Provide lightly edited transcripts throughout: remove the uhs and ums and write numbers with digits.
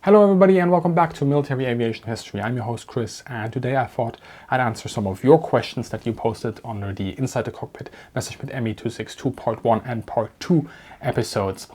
Hello everybody and welcome back to Military Aviation History. I'm your host Chris, and today I thought I'd answer some of your questions that you posted under the Inside the Cockpit Messerschmitt Me262 Part 1 and Part 2 episodes.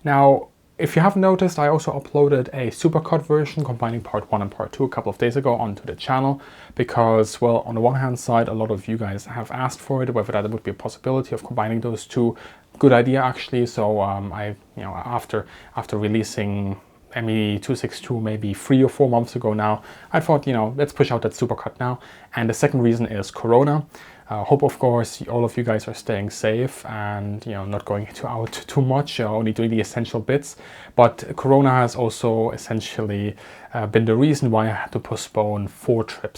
Now, if you haven't noticed, I also uploaded a supercut version combining Part 1 and Part 2 a couple of days ago onto the channel because, well, on the one hand side, a lot of you guys have asked for it, whether that would be a possibility of combining those two. Good idea actually. So after releasing Me262 maybe 3 or 4 months ago now, I thought, let's push out that supercut now. And the second reason is Corona. Hope, of course, all of you guys are staying safe and not going out too much, only doing the essential bits. But Corona has also essentially been the reason why I had to postpone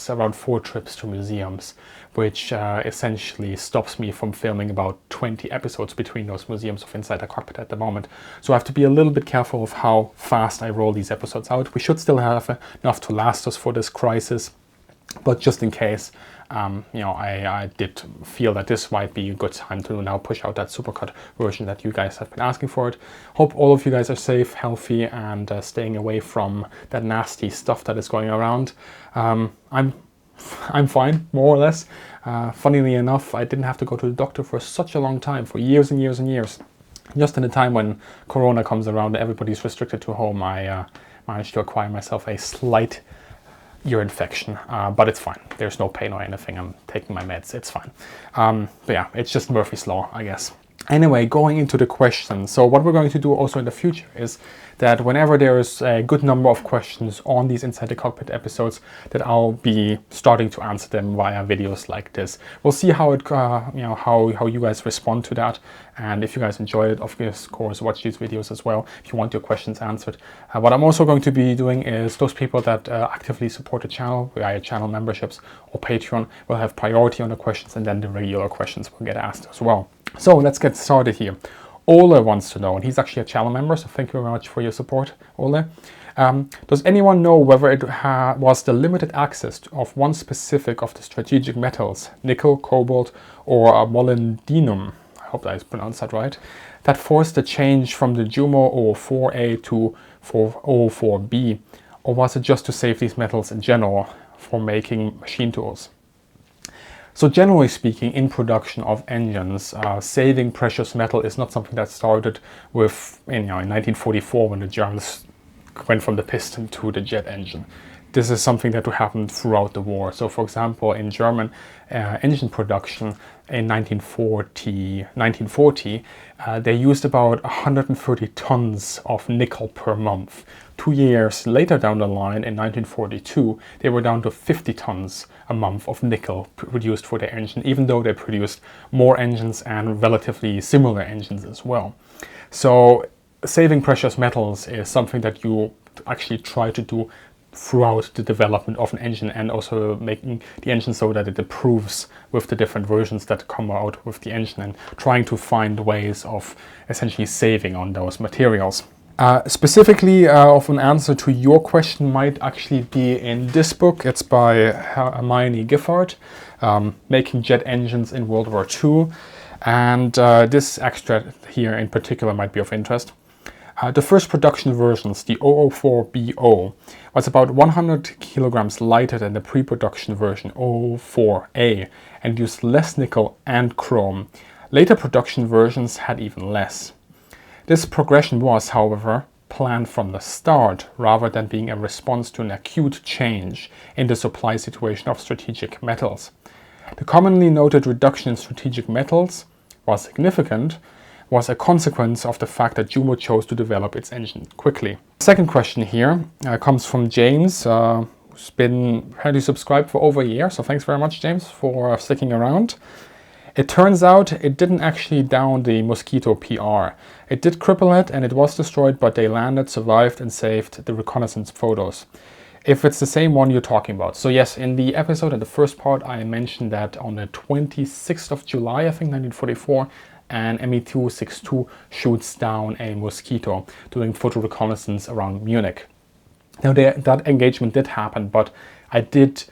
around four trips to museums, which essentially stops me from filming about 20 episodes between those museums of Inside the Cockpit at the moment. So I have to be a little bit careful of how fast I roll these episodes out. We should still have enough to last us for this crisis, but just in case, I did feel that this might be a good time to now push out that supercut version that you guys have been asking for it. Hope all of you guys are safe, healthy, and staying away from that nasty stuff that is going around. I'm fine, more or less. Funnily enough, I didn't have to go to the doctor for such a long time, for years and years and years. Just in the time when Corona comes around and everybody's restricted to home, I managed to acquire myself a slight ear infection, but it's fine. There's no pain or anything. I'm taking my meds. It's fine. But yeah, it's just Murphy's Law, I guess. Anyway, going into the questions. So what we're going to do also in the future is that whenever there's a good number of questions on these Inside the Cockpit episodes, that I'll be starting to answer them via videos like this. We'll see how it, how you guys respond to that, and if you guys enjoy it, of course, watch these videos as well if you want your questions answered. What I'm also going to be doing is those people that actively support the channel via channel memberships or Patreon will have priority on the questions, and then the regular questions will get asked as well. So let's get started here. Ole wants to know, and he's actually a channel member, so thank you very much for your support, Ole. Does anyone know whether it was the limited access of one specific of the strategic metals, nickel, cobalt, or molybdenum, I hope I pronounced that right, that forced the change from the Jumo 04A to 04B, or was it just to save these metals in general for making machine tools? So generally speaking, in production of engines, saving precious metal is not something that started with, in 1944 when the Germans went from the piston to the jet engine. This is something that happened throughout the war. So for example, in German engine production in 1940, they used about 130 tons of nickel per month. 2 years later down the line, in 1942, they were down to 50 tons a month of nickel produced for their engine, even though they produced more engines and relatively similar engines as well. So saving precious metals is something that you actually try to do throughout the development of an engine, and also making the engine so that it improves with the different versions that come out with the engine, and trying to find ways of essentially saving on those materials. Specifically, of an answer to your question might actually be in this book. It's by Hermione Giffard, Making Jet Engines in World War II. And this extract here in particular might be of interest. The first production versions, the 004BO, was about 100 kilograms lighter than the pre-production version 004A and used less nickel and chrome. Later production versions had even less. This progression was, however, planned from the start rather than being a response to an acute change in the supply situation of strategic metals. The commonly noted reduction in strategic metals, while significant, was a consequence of the fact that Jumo chose to develop its engine quickly. Second question here comes from James, who's been apparently subscribed for over a year, so thanks very much, James, for sticking around. It turns out it didn't actually down the Mosquito PR. It did cripple it and it was destroyed, but they landed, survived, and saved the reconnaissance photos. If it's the same one you're talking about. So yes, in the episode, in the first part, I mentioned that on the 26th of July, I think 1944, an Me262 shoots down a Mosquito doing photo reconnaissance around Munich. Now that engagement did happen, but I did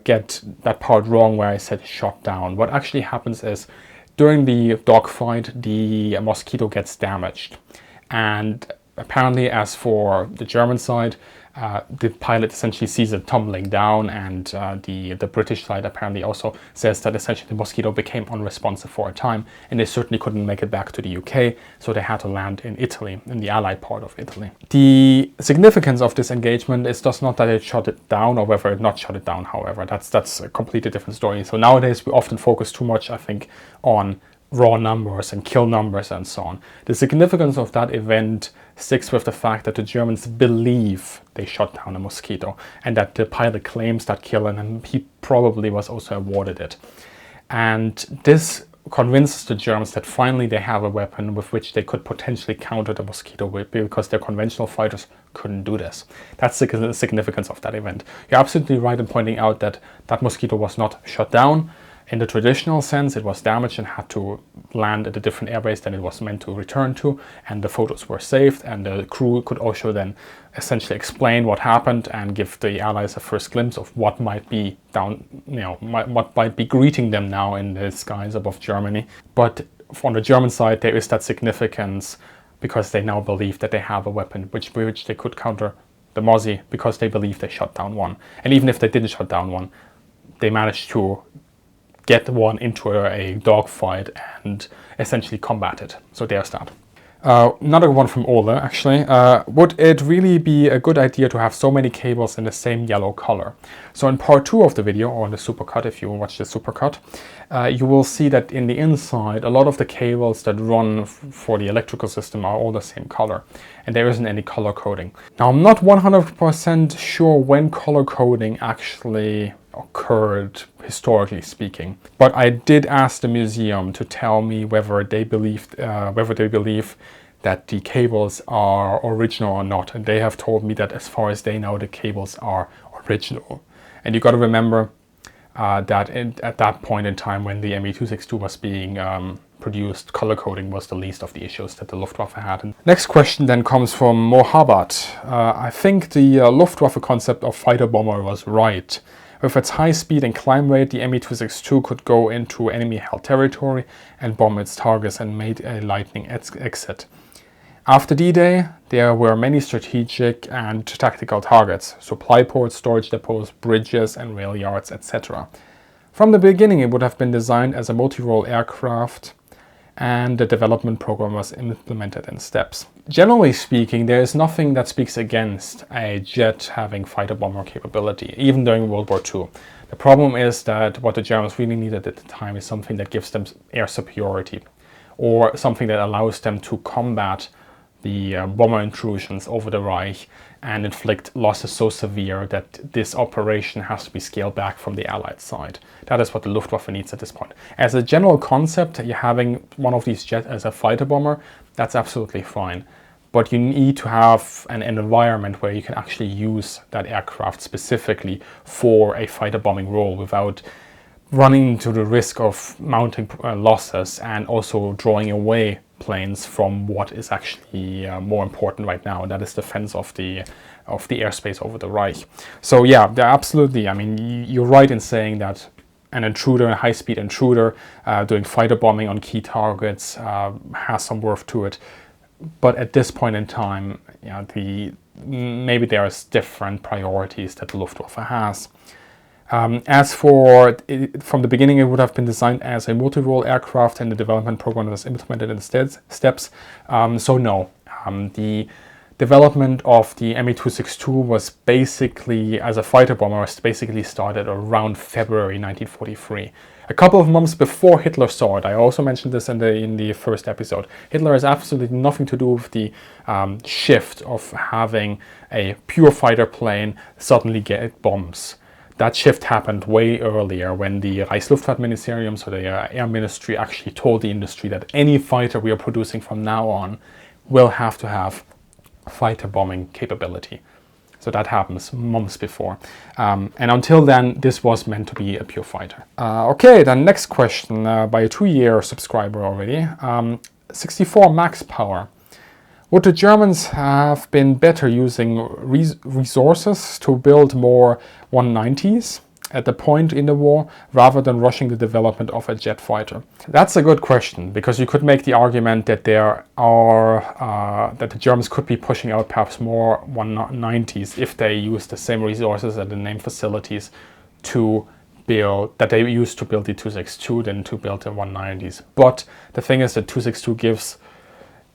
get that part wrong where I said shot down. What actually happens is during the dogfight, the Mosquito gets damaged, and apparently, as for the German side, the pilot essentially sees it tumbling down, and the British side apparently also says that essentially the Mosquito became unresponsive for a time, and they certainly couldn't make it back to the UK, so they had to land in Italy, in the Allied part of Italy. The significance of this engagement is just not that it shot it down, or whether it not shot it down, however. That's a completely different story. So nowadays we often focus too much, I think, on raw numbers and kill numbers and so on. The significance of that event sticks with the fact that the Germans believe they shot down a Mosquito, and that the pilot claims that kill, and he probably was also awarded it. And this convinces the Germans that finally they have a weapon with which they could potentially counter the Mosquito with, because their conventional fighters couldn't do this. That's the significance of that event. You're absolutely right in pointing out that that Mosquito was not shot down. In the traditional sense, it was damaged and had to land at a different airbase than it was meant to return to, and the photos were saved, and the crew could also then essentially explain what happened and give the Allies a first glimpse of what might be down, what might be greeting them now in the skies above Germany. But on the German side, there is that significance because they now believe that they have a weapon which they could counter the Mozzie, because they believe they shot down one. And even if they didn't shot down one, they managed to get one into a dogfight and essentially combat it. So there's that. Another one from Ole, actually. Would it really be a good idea to have so many cables in the same yellow color? So in part 2 of the video, or in the supercut, if you watch the supercut, you will see that in the inside, a lot of the cables that run for the electrical system are all the same color, and there isn't any color coding. Now, I'm not 100% sure when color coding actually occurred, historically speaking, but I did ask the museum to tell me whether they believe that the cables are original or not, and they have told me that as far as they know, the cables are original. And you got to remember that at that point in time, when the Me-262 was being produced, color coding was the least of the issues that the Luftwaffe had. And next question then comes from Mohabbat. I think the Luftwaffe concept of fighter bomber was right. With its high speed and climb rate, the Me-262 could go into enemy-held territory and bomb its targets, and made a lightning exit. After D-Day, there were many strategic and tactical targets: supply ports, storage depots, bridges and rail yards, etc. From the beginning, it would have been designed as a multi-role aircraft, and the development program was implemented in steps. Generally speaking, there is nothing that speaks against a jet having fighter bomber capability, even during World War II. The problem is that what the Germans really needed at the time is something that gives them air superiority, or something that allows them to combat the bomber intrusions over the Reich and inflict losses so severe that this operation has to be scaled back from the Allied side. That is what the Luftwaffe needs at this point. As a general concept, you're having one of these jets as a fighter bomber, that's absolutely fine. But you need to have an environment where you can actually use that aircraft specifically for a fighter bombing role without running into the risk of mounting losses and also drawing away planes from what is actually more important right now, and that is defense of the airspace over the Reich. So yeah, they're absolutely, I mean, you're right in saying that an intruder, a high-speed intruder, doing fighter bombing on key targets has some worth to it. But at this point in time, maybe there is different priorities that the Luftwaffe has. As for, from the beginning, it would have been designed as a multi-role aircraft, and the development program was implemented in steps. So no, the development of the Me-262 was basically, as a fighter bomber, was basically started around February 1943. A couple of months before Hitler saw it. I also mentioned this in the first episode. Hitler has absolutely nothing to do with the shift of having a pure fighter plane suddenly get bombs. That shift happened way earlier, when the Reichsluftfahrtministerium, so the Air Ministry, actually told the industry that any fighter we are producing from now on will have to have fighter bombing capability. So that happens months before. And until then, this was meant to be a pure fighter. Okay, then next question by a 2-year subscriber already. 64 max power. Would the Germans have been better using resources to build more 190s? at the point in the war rather than rushing the development of a jet fighter? That's a good question, because you could make the argument that that the Germans could be pushing out perhaps more 190s if they use the same resources and the same facilities that they used to build the 262 than to build the 190s. But the thing is that 262 gives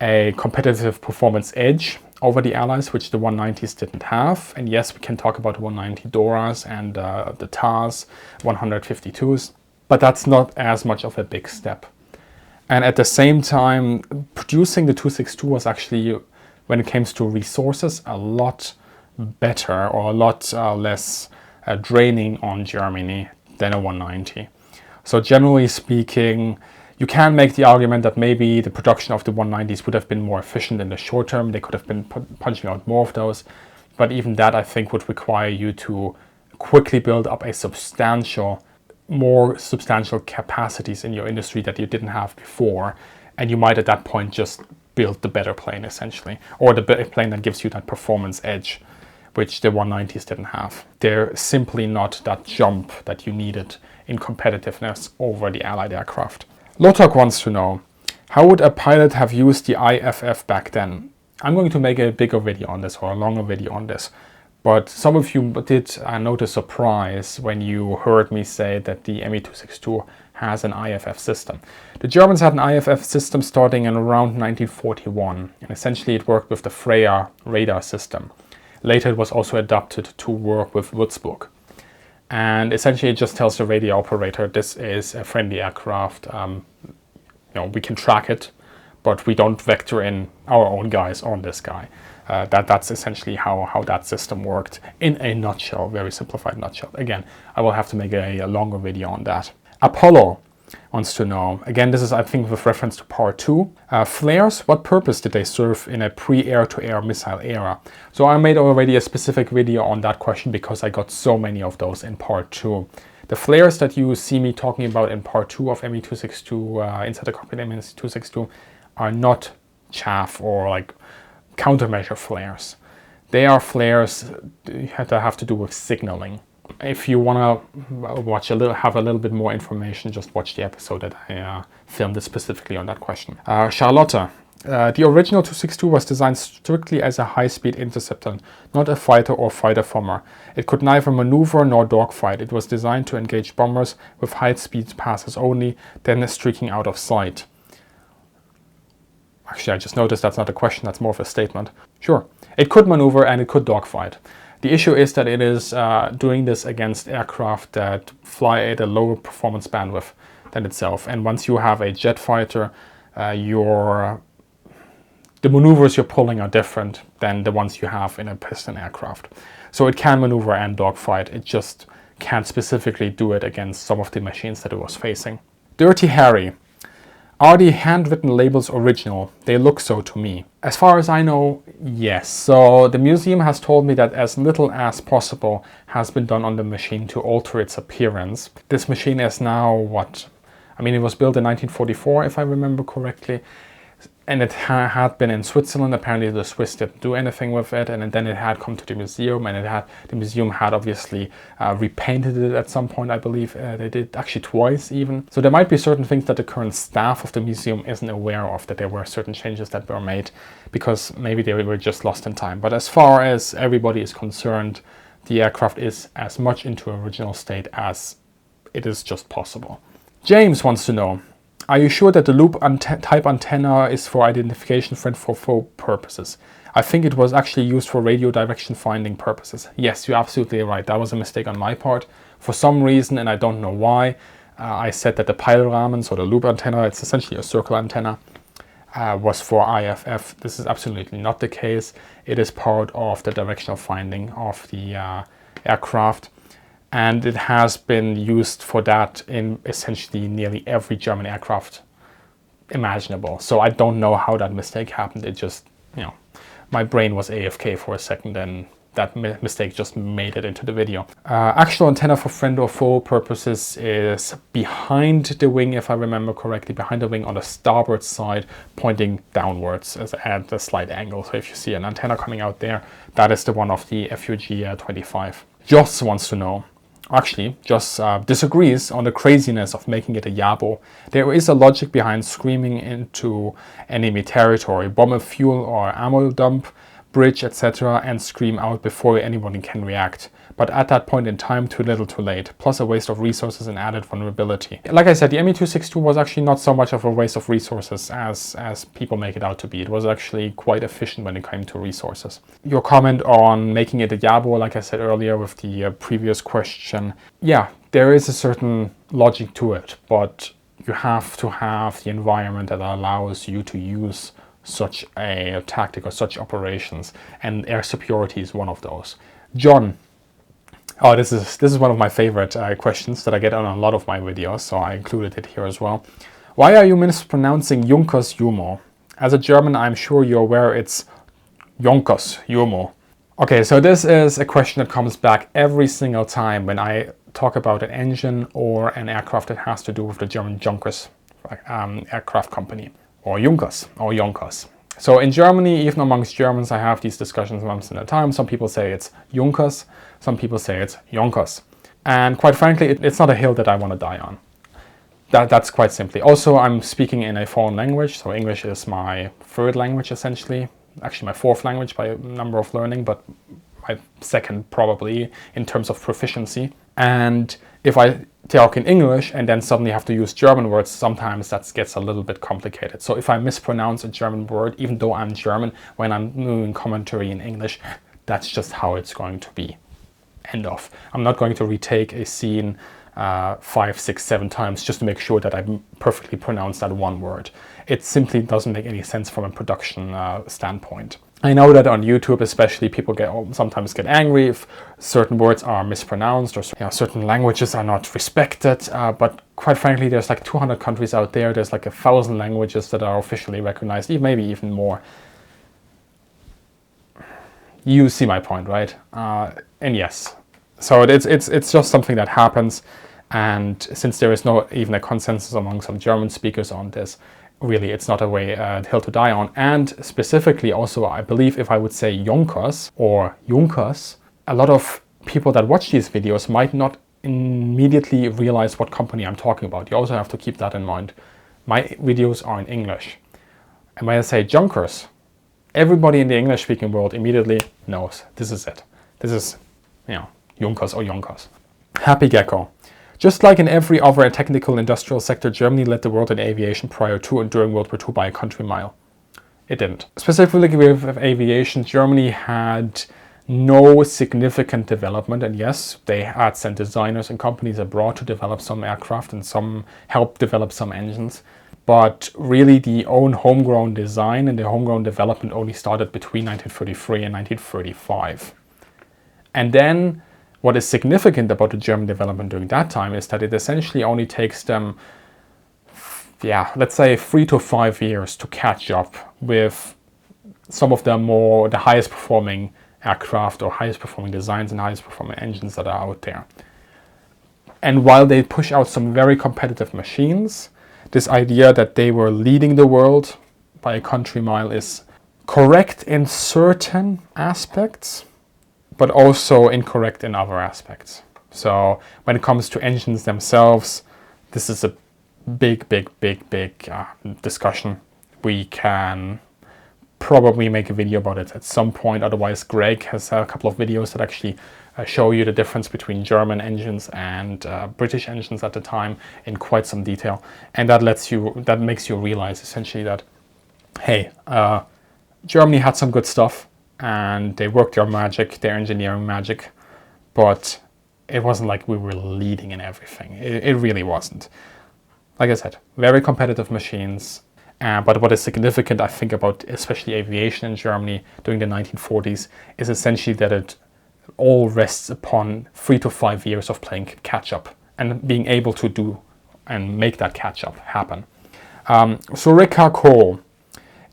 a competitive performance edge over the Allies, which the 190s didn't have. And yes, we can talk about the 190 Doras and the TARS 152s, but that's not as much of a big step. And at the same time, producing the 262 was actually, when it comes to resources, a lot better or a lot less draining on Germany than a 190. So generally speaking, you can make the argument that maybe the production of the 190s would have been more efficient in the short term. They could have been punching out more of those. But even that, I think, would require you to quickly build up more substantial capacities in your industry that you didn't have before. And you might at that point just build the better plane, essentially, or the plane that gives you that performance edge, which the 190s didn't have. They're simply not that jump that you needed in competitiveness over the Allied aircraft. Lotok wants to know, how would a pilot have used the IFF back then? I'm going to make a bigger video on this, or a longer video on this, but some of you did note a surprise when you heard me say that the Me-262 has an IFF system. The Germans had an IFF system starting in around 1941, and essentially it worked with the Freya radar system. Later it was also adapted to work with Würzburg. And essentially it just tells the radio operator this is a friendly aircraft. We can track it, but we don't vector in our own guys on this guy. That's essentially how that system worked in a nutshell, very simplified nutshell. Again, I will have to make a longer video on that. Apollo wants to know, again, this is, I think, with reference to part 2. Flares, what purpose did they serve in a pre-air-to-air missile era? So I made already a specific video on that question because I got so many of those in part 2. The flares that you see me talking about in part 2 of Me-262, Inside the Cockpit Me-262, are not chaff or like countermeasure flares. They are flares that have to do with signaling. If you want to have a little bit more information, just watch the episode that I filmed specifically on that question. Charlotte, the original 262 was designed strictly as a high-speed interceptor, not a fighter or fighter bomber. It could neither maneuver nor dogfight. It was designed to engage bombers with high-speed passes only, then streaking out of sight. Actually, I just noticed that's not a question, that's more of a statement. Sure, it could maneuver and it could dogfight. The issue is that it is doing this against aircraft that fly at a lower performance bandwidth than itself. And once you have a jet fighter, the maneuvers you're pulling are different than the ones you have in a piston aircraft. So it can maneuver and dogfight, it just can't specifically do it against some of the machines that it was facing. Dirty Harry. Are the handwritten labels original? They look so to me. As far as I know, yes. So the museum has told me that as little as possible has been done on the machine to alter its appearance. This machine is now what? I mean, it was built in 1944, if I remember correctly. And it had been in Switzerland. Apparently the Swiss didn't do anything with it, and then it had come to the museum, and the museum had obviously repainted it at some point, I believe. They did actually twice even. So there might be certain things that the current staff of the museum isn't aware of, that there were certain changes that were made, because maybe they were just lost in time. But as far as everybody is concerned, the aircraft is as much into original state as it is just possible. James wants to know, are you sure that the loop type antenna is for identification for info purposes? I think it was actually used for radio direction finding purposes. Yes, you're absolutely right. That was a mistake on my part. For some reason, and I don't know why, I said that the Peilrahmen, so the loop antenna, it's essentially a circle antenna, was for IFF. This is absolutely not the case. It is part of the directional finding of the aircraft. And it has been used for that in essentially nearly every German aircraft imaginable. So I don't know how that mistake happened. It just, my brain was AFK for a second and that mistake just made it into the video. Actual antenna for friend or foe purposes is behind the wing, if I remember correctly, behind the wing on the starboard side, pointing downwards at a slight angle. So if you see an antenna coming out there, that is the one of the FUG 25. Joss wants to know, actually just disagrees on the craziness of making it a Yabo. There is a logic behind screaming into enemy territory, bomb a fuel or ammo dump, bridge, etc., and scream out before anyone can react. But at that point in time, too little too late, plus a waste of resources and added vulnerability. Like I said, the ME262 was actually not so much of a waste of resources as people make it out to be. It was actually quite efficient when it came to resources. Your comment on making it a Yabo, like I said earlier with the previous question, yeah, there is a certain logic to it, but you have to have the environment that allows you to use such a tactic or such operations, and air superiority is one of those. John. Oh, this is one of my favorite questions that I get on a lot of my videos, so I included it here as well. Why are you mispronouncing Junkers Jumo? As a German, I'm sure you're aware it's Junkers Jumo. Okay, so this is a question that comes back every single time when I talk about an engine or an aircraft that has to do with the German Junkers aircraft company, or Junkers, or Junkers. So in Germany, even amongst Germans, I have these discussions once in a time. Some people say it's Junkers, some people say it's Junkers. And quite frankly, it's not a hill that I want to die on. That's quite simply. Also, I'm speaking in a foreign language, so English is my third language essentially. Actually my fourth language by number of learning, but my second probably in terms of proficiency. And if I talk in English and then suddenly have to use German words, sometimes that gets a little bit complicated. So if I mispronounce a German word, even though I'm German, when I'm doing commentary in English, that's just how it's going to be. End of. I'm not going to retake a scene 5, 6, 7 times just to make sure that I perfectly pronounce that one word. It simply doesn't make any sense from a production standpoint. I know that on YouTube especially, people sometimes get angry if certain words are mispronounced or certain languages are not respected, but quite frankly there's like 200 countries out there, there's like 1,000 languages that are officially recognized, maybe even more. You see my point, right? And yes, so it's just something that happens, and since there is not even a consensus among some German speakers on this, really it's not a hill to die on. And specifically also, I believe if I would say Junkers or Junkers, a lot of people that watch these videos might not immediately realize what company I'm talking about. You also have to keep that in mind. My videos are in English, and when I say Junkers, everybody in the English-speaking world immediately knows this is it. This is, Junkers or Junkers. Happy Gecko. Just like in every other technical industrial sector, Germany led the world in aviation prior to and during World War II by a country mile. It didn't. Specifically with aviation, Germany had no significant development, and yes, they had sent designers and companies abroad to develop some aircraft and some help develop some engines. But really the own homegrown design and the homegrown development only started between 1933 and 1935. And then what is significant about the German development during that time is that it essentially only takes them, let's say 3 to 5 years to catch up with some of the highest performing aircraft or highest performing designs and highest performing engines that are out there. And while they push out some very competitive machines, this idea that they were leading the world by a country mile is correct in certain aspects, but also incorrect in other aspects. So when it comes to engines themselves, this is a big discussion. We can probably make a video about it at some point. Otherwise, Greg has a couple of videos that actually show you the difference between German engines and British engines at the time in quite some detail. And that makes you realize essentially that, hey, Germany had some good stuff and they worked their magic, their engineering magic, but it wasn't like we were leading in everything. It really wasn't. Like I said, very competitive machines. But what is significant, I think, about especially aviation in Germany during the 1940s is essentially that it all rests upon 3 to 5 years of playing catch-up and being able to do and make that catch-up happen. Sureka Cole.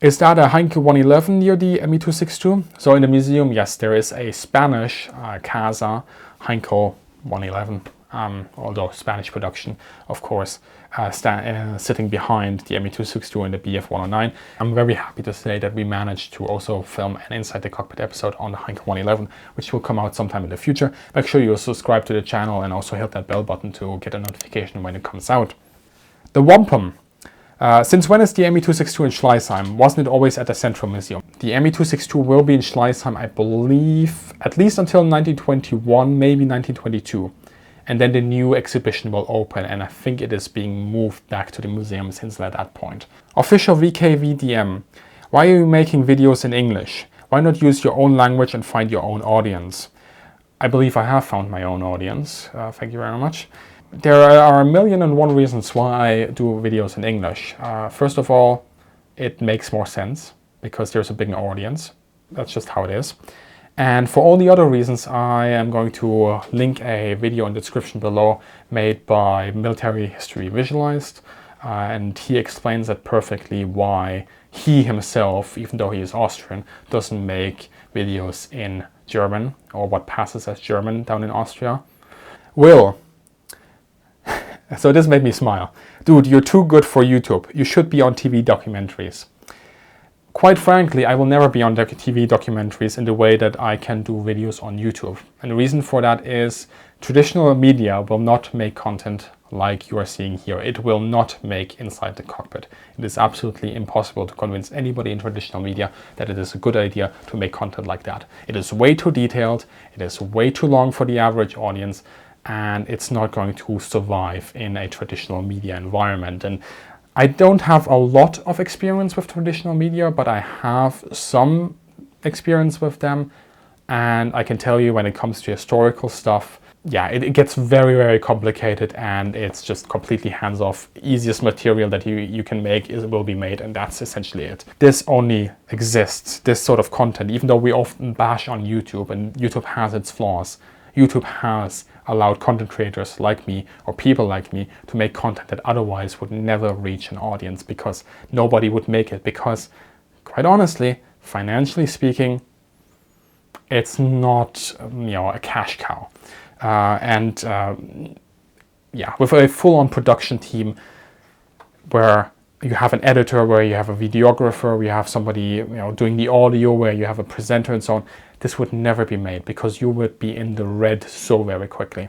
Is that a Heinkel 111 near the Me262? So in the museum, yes, there is a Spanish Casa Heinkel 111. although Spanish production, of course, sitting behind the ME262 and the BF109. I'm very happy to say that we managed to also film an Inside the Cockpit episode on the Heinkel 111, which will come out sometime in the future. Make sure you subscribe to the channel and also hit that bell button to get a notification when it comes out. The wampum. Since when is the ME262 in Schleißheim? Wasn't it always at the Central Museum? The ME262 will be in Schleißheim, I believe, at least until 1921, maybe 1922. And then the new exhibition will open, and I think it is being moved back to the museum since at that point. Official VKVDM. Why are you making videos in English? Why not use your own language and find your own audience? I believe I have found my own audience. Thank you very much. There are 1,000,001 reasons why I do videos in English. First of all, it makes more sense because there's a bigger audience. That's just how it is. And for all the other reasons, I am going to link a video in the description below made by Military History Visualized. And he explains that perfectly why he himself, even though he is Austrian, doesn't make videos in German or what passes as German down in Austria. Will. So this made me smile. Dude, you're too good for YouTube. You should be on TV documentaries. Quite frankly, I will never be on TV documentaries in the way that I can do videos on YouTube. And the reason for that is traditional media will not make content like you are seeing here. It will not make Inside the Cockpit. It is absolutely impossible to convince anybody in traditional media that it is a good idea to make content like that. It is way too detailed. It is way too long for the average audience. And it's not going to survive in a traditional media environment. And I don't have a lot of experience with traditional media, but I have some experience with them. And I can tell you when it comes to historical stuff, yeah, it gets very, very complicated, and it's just completely hands-off. Easiest material that you can make will be made, and that's essentially it. This only exists, this sort of content, even though we often bash on YouTube, and YouTube has its flaws. YouTube has allowed content creators like me or people like me to make content that otherwise would never reach an audience because nobody would make it, because quite honestly, financially speaking, it's not a cash cow. Yeah, with a full-on production team where you have an editor, where you have a videographer, where you have somebody doing the audio, where you have a presenter and so on, this would never be made because you would be in the red so very quickly.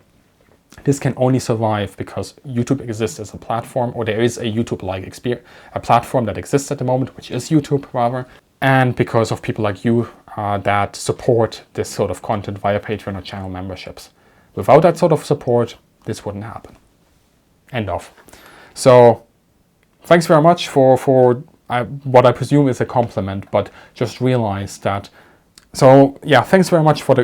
This can only survive because YouTube exists as a platform, or there is a YouTube-like experience, a platform that exists at the moment, which is YouTube rather, and because of people like you that support this sort of content via Patreon or channel memberships. Without that sort of support, this wouldn't happen. End of. So, thanks very much for what I presume is a compliment, but just realize that. So yeah, thanks very much for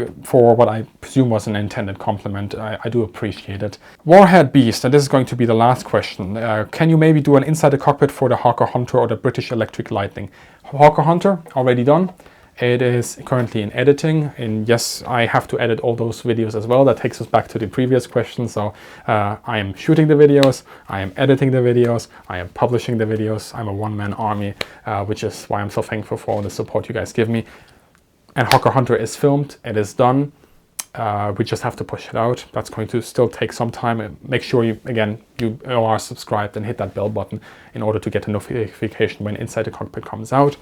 what I presume was an intended compliment. I do appreciate it. Warhead Beast, and this is going to be the last question. Can you maybe do an Inside the Cockpit for the Hawker Hunter or the British Electric Lightning? Hawker Hunter, already done. It is currently in editing, and yes, I have to edit all those videos as well. That takes us back to the previous question. So I am shooting the videos, I am editing the videos, I am publishing the videos. I'm a one-man army, which is why I'm so thankful for all the support you guys give me. And Hawker Hunter is filmed, it is done. We just have to push it out. That's going to still take some time. Make sure you are subscribed and hit that bell button in order to get a notification when Inside the Cockpit comes out.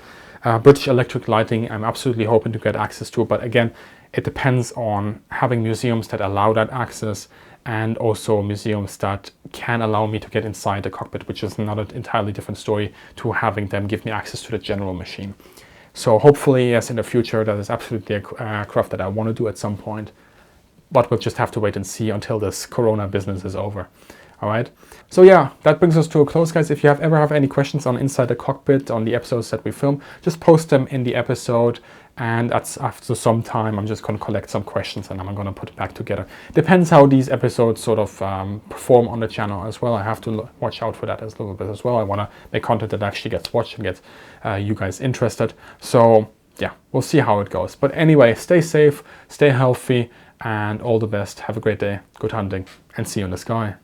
British Electric Lighting, I'm absolutely hoping to get access to, but again, it depends on having museums that allow that access, and also museums that can allow me to get inside the cockpit, which is another entirely different story to having them give me access to the general machine. So hopefully, yes, in the future, that is absolutely a craft that I want to do at some point, but we'll just have to wait and see until this Corona business is over. All right. So yeah, that brings us to a close, guys. If you ever have any questions on Inside the Cockpit, on the episodes that we film, just post them in the episode. And that's after some time, I'm just going to collect some questions and I'm going to put it back together. Depends how these episodes sort of perform on the channel as well. I have to watch out for that a little bit as well. I want to make content that actually gets watched and gets you guys interested. So yeah, we'll see how it goes. But anyway, stay safe, stay healthy, and all the best. Have a great day, good hunting, and see you in the sky.